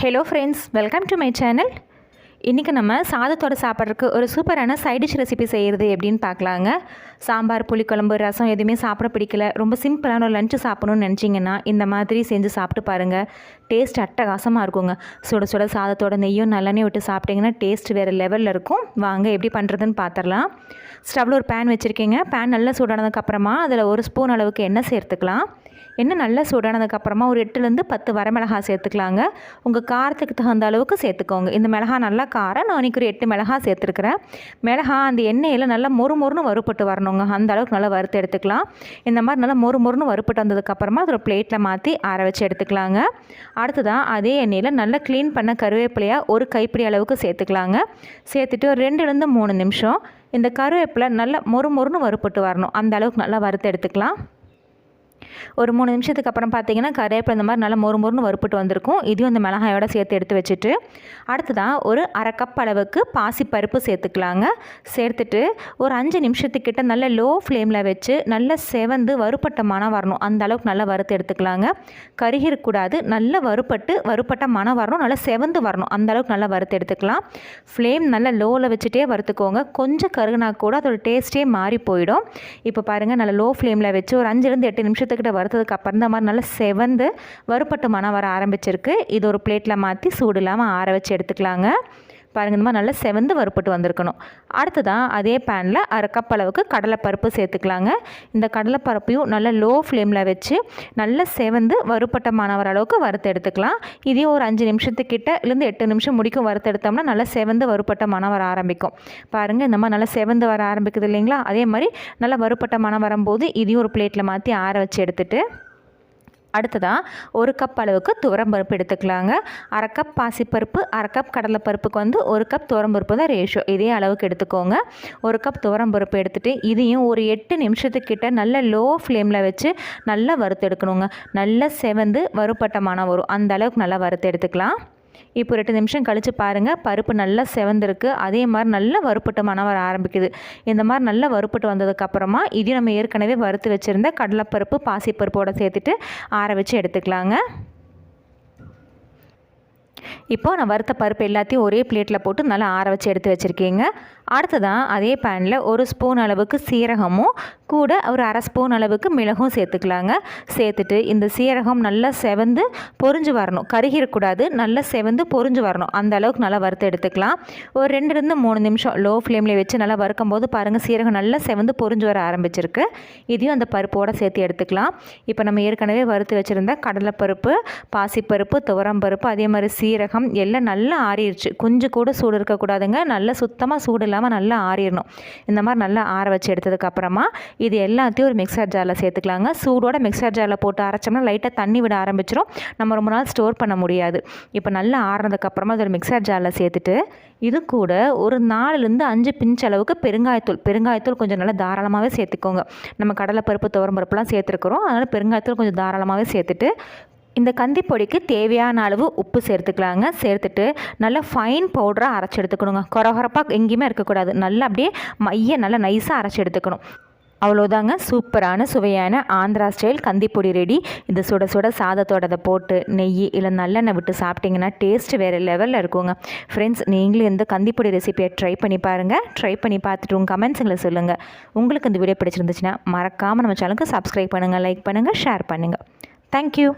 Hello friends, welcome to my channel. இன்றைக்கி நம்ம சாதத்தோடு சாப்பிட்றதுக்கு ஒரு சூப்பரான சைட் டிஷ் ரெசிபி செய்கிறது எப்படின்னு பார்க்கலாங்க. சாம்பார், புளிக்குழம்பு, ரசம் எதுவுமே சாப்பிட பிடிக்கல, ரொம்ப சிம்பிளான ஒரு லஞ்சு சாப்பிடணும்னு நினச்சிங்கன்னா இந்த மாதிரி செஞ்சு சாப்பிட்டு பாருங்கள். டேஸ்ட் அட்டகாசமாக இருக்குங்க. சுட சுட சாதத்தோட நெய்யும் நல்லெண்ணெய் விட்டு சாப்பிட்டிங்கன்னா டேஸ்ட் வேறு லெவலில் இருக்கும். வாங்க எப்படி பண்ணுறதுன்னு பார்த்துடலாம். ஸ்டவ்வில் ஒரு பேன் வச்சுருக்கீங்க. பேன் நல்லா சூடானதுக்கப்புறமா அதில் ஒரு ஸ்பூன் அளவுக்கு எண்ணெய் சேர்த்துக்கலாம். எண்ணெய் நல்லா சூடானதுக்கப்புறமா ஒரு 8லேருந்து 10 வரமிளகாய் சேர்த்துக்கலாங்க. உங்கள் காரத்துக்கு தகுந்த அளவுக்கு சேர்த்துக்கோங்க. இந்த மிளகாய் நல்லா காரம், நான் இன்றைக்கி ஒரு 8 மிளகாய் சேர்த்துருக்குறேன். மிளகாய் அந்த எண்ணெயில் நல்லா மொறுன்னு வறுப்பட்டு வரணுங்க. அந்த அளவுக்கு நல்லா வறுத்து எடுத்துக்கலாம். இந்த மாதிரி நல்லா மொறுன்னு வறுப்பட்டு வந்ததுக்கப்புறமா அதை ஒரு பிளேட்டில் மாற்றி ஆற வச்சு எடுத்துக்கலாங்க. அடுத்ததான் அதே எண்ணெயில் நல்லா க்ளீன் பண்ண கருவேப்பிலையாக ஒரு கைப்பிடி அளவுக்கு சேர்த்துக்கலாங்க. சேர்த்துட்டு ஒரு 2லேருந்து 3 நிமிஷம் இந்த கருவேப்பிலை நல்லா மொறுன்னு வறுப்பட்டு வரணும். அந்த அளவுக்கு நல்லா வறுத்து எடுத்துக்கலாம். ஒரு 3 நிமிஷத்துக்கு அப்புறம் பார்த்தீங்கன்னா கருவேப்பிலை இந்த மாதிரி நல்லா மொறுன்னு வறுப்பட்டு வந்திருக்கும். இதையும் இந்த மிளகாயோட சேர்த்து எடுத்து வச்சுட்டு அடுத்ததான் ஒரு 1/2 கப் அளவுக்கு பாசிப்பருப்பு சேர்த்துக்கலாங்க. சேர்த்துட்டு ஒரு 5 நிமிஷத்துக்கிட்ட நல்ல லோ ஃப்ளேமில் வச்சு நல்லா செவந்து வறுப்பட்ட மணம் வரணும். அந்த அளவுக்கு நல்லா வறுத்து எடுத்துக்கலாங்க. கருகிடக்கூடாது, நல்லா வறுப்பட்ட மணம் வரணும், நல்லா செவந்து வரணும். அந்த அளவுக்கு நல்லா வறுத்து எடுத்துக்கலாம். ஃப்ளேம் நல்லா லோவில் வச்சுட்டே வறுத்துக்கோங்க. கொஞ்சம் கருகுனா கூட அதோட டேஸ்ட்டே மாறி போயிடும். இப்போ பாருங்கள், நல்லா லோ ஃப்ளேமில் வச்சு ஒரு 5லேருந்து 8 நிமிஷத்துக்கிட்ட வறுத்ததுக்கு அப்புறம் இந்த மாதிரி நல்லா செவந்து வறுப்பட்டு மணம் வர ஆரம்பிச்சிருக்கு. இது ஒரு பிளேட்டில் மாற்றி சூடு இல்லாமல் ஆற வச்சு எடுத்துக்கலாங்க. பாருங்கள், இந்த மாதிரி நல்லா செவந்து வறுப்பட்டு வந்திருக்கணும். அடுத்ததான் அதே பேனில் 1/2 கப் அளவுக்கு கடலைப்பருப்பு சேர்த்துக்கலாங்க. இந்த கடலைப்பருப்பையும் நல்லா லோ ஃப்ளேமில் வச்சு நல்லா செவந்து வறுப்பட்ட மணம் வர அளவுக்கு வறுத்து எடுத்துக்கலாம். இதையும் ஒரு 5 நிமிஷத்துக்கிட்ட இல்லைருந்து 8 நிமிஷம் முடிக்கும் வறுத்து எடுத்தோம்னா நல்லா செவந்து வறுப்பட்ட மணம் வர ஆரம்பிக்கும். பாருங்கள், இந்த மாதிரி நல்லா செவந்து வர ஆரம்பிக்குது இல்லைங்களா? அதே மாதிரி நல்லா வறுப்பட்ட மணம் வரும்போது இதையும் ஒரு பிளேட்டில் மாற்றி ஆற வச்சு எடுத்துட்டு அடுத்ததாக 1 கப் அளவுக்கு துவரம்பருப்பு எடுத்துக்கலாங்க. 1/2 கப் பாசிப்பருப்பு, 1/2 கப் கடலைப்பருப்புக்கு 1 கப் துவரம்பருப்பு தான் ரேஷியோ. இதே அளவுக்கு எடுத்துக்கோங்க. 1 கப் துவரம்பருப்பு எடுத்துகிட்டு இதையும் ஒரு 8 நிமிஷத்துக்கிட்ட நல்ல லோ ஃப்ளேமில் வச்சு நல்லா வறுத்து எடுக்கணுங்க. நல்லா செவந்து வறுப்பட்ட மணம் வரும். அந்த அளவுக்கு நல்லா வறுத்து எடுத்துக்கலாம். இப்போ 2 நிமிஷம் கழித்து பாருங்கள், பருப்பு நல்லா செவந்திருக்கு. அதே மாதிரி நல்லா வறுப்பட்டு மணம் வர ஆரம்பிக்குது. இந்த மாதிரி நல்லா வறுப்பட்டு வந்ததுக்கப்புறமா இதையும் நம்ம ஏற்கனவே வறுத்து வச்சுருந்த கடலைப்பருப்பு, பாசிப்பருப்போடு சேர்த்துட்டு ஆற வச்சு எடுத்துக்கலாங்க. இப்போது நான் வறுத்த பருப்பு எல்லாத்தையும் ஒரே பிளேட்டில் போட்டு நல்லா ஆற வச்சு எடுத்து வச்சுருக்கீங்க. அடுத்ததான் அதே பேனில் 1 ஸ்பூன் அளவுக்கு சீரகமும் கூட ஒரு 1/2 ஸ்பூன் அளவுக்கு மிளகும் சேர்த்துக்கலாங்க. சேர்த்துட்டு இந்த சீரகம் நல்லா செவந்து பொரிஞ்சு வரணும், கருகிடக்கூடாது, நல்லா செவந்து பொரிஞ்சு வரணும். அந்த அளவுக்கு நல்லா வறுத்து எடுத்துக்கலாம். ஒரு 2லேருந்து 3 நிமிஷம் லோ ஃப்ளேமில் வச்சு நல்லா வறுக்கும் போது பாருங்கள், சீரகம் நல்லா செவந்து பொரிஞ்சு வர ஆரம்பிச்சிருக்கு. இதையும் அந்த பருப்போடு சேர்த்து எடுத்துக்கலாம். இப்போ நம்ம ஏற்கனவே வறுத்து வச்சுருந்த கடலைப்பருப்பு, பாசிப்பருப்பு, துவரம்பருப்பு, அதே மாதிரி சீரகம் எல்லாம் நல்லா ஆறிடுச்சு. கொஞ்சம் கூட சூடு இருக்கக்கூடாதுங்க. நல்லா சுத்தமாக சூடு இல்லாமல் நல்லா ஆறிடணும். இந்த மாதிரி நல்லா ஆற வச்சு எடுத்ததுக்கப்புறமா இது எல்லாத்தையும் ஒரு மிக்சர் ஜாரில் சேர்த்துக்கலாங்க. சூடோட மிக்சர் ஜாரில் போட்டு அரைச்சோம்னா லைட்டாக தண்ணி விட ஆரம்பிச்சிடும். நம்ம ரொம்ப நாள் ஸ்டோர் பண்ண முடியாது. இப்போ நல்லா ஆறினதுக்கப்புறமா அது ஒரு மிக்சர் ஜாரில் சேர்த்துட்டு இது கூட ஒரு 4லேருந்து 5 பிஞ்ச் அளவுக்கு பெருங்காயத்தூள் கொஞ்சம் நல்லா தாராளமாகவே சேர்த்துக்கோங்க. நம்ம கடலைப்பருப்பு, துவரம்பருப்புலாம் சேர்த்துருக்குறோம். அதனால் பெருங்காயத்தூள் கொஞ்சம் தாராளமாகவே சேர்த்துட்டு இந்த கந்திப்பொடிக்கு தேவையான அளவு உப்பு சேர்த்துக்கலாங்க. சேர்த்துட்டு நல்லா ஃபைன் பவுடராக அரைச்சி எடுத்துக்கணுங்க. கொரகொரப்பாக எங்கேயுமே இருக்கக்கூடாது. நல்லா அப்படியே நல்லா நைஸாக அரைச்சி எடுத்துக்கணும். அவ்வளோதாங்க, சூப்பரான சுவையான ஆந்திரா ஸ்டைல் கந்திப்பொடி ரெடி. இந்த சுட சுட சாதத்தோட போட்டு நெய் இல்லை நல்லெண்ணெய் விட்டு சாப்பிட்டிங்கன்னா டேஸ்ட் வேறு லெவலில் இருக்குங்க. ஃப்ரெண்ட்ஸ், நீங்களும் இந்த கந்திப்பொடி ரெசிபியை ட்ரை பண்ணி பாருங்கள். ட்ரை பண்ணி பார்த்துட்டு உங்கள் கமெண்ட்ஸுங்களை சொல்லுங்கள். உங்களுக்கு இந்த வீடியோ பிடிச்சிருந்துச்சுன்னா மறக்காமல் நம்ம சேனலுக்கு சப்ஸ்கிரைப் பண்ணுங்கள், லைக் பண்ணுங்கள், ஷேர் பண்ணுங்கள். தேங்க்யூ.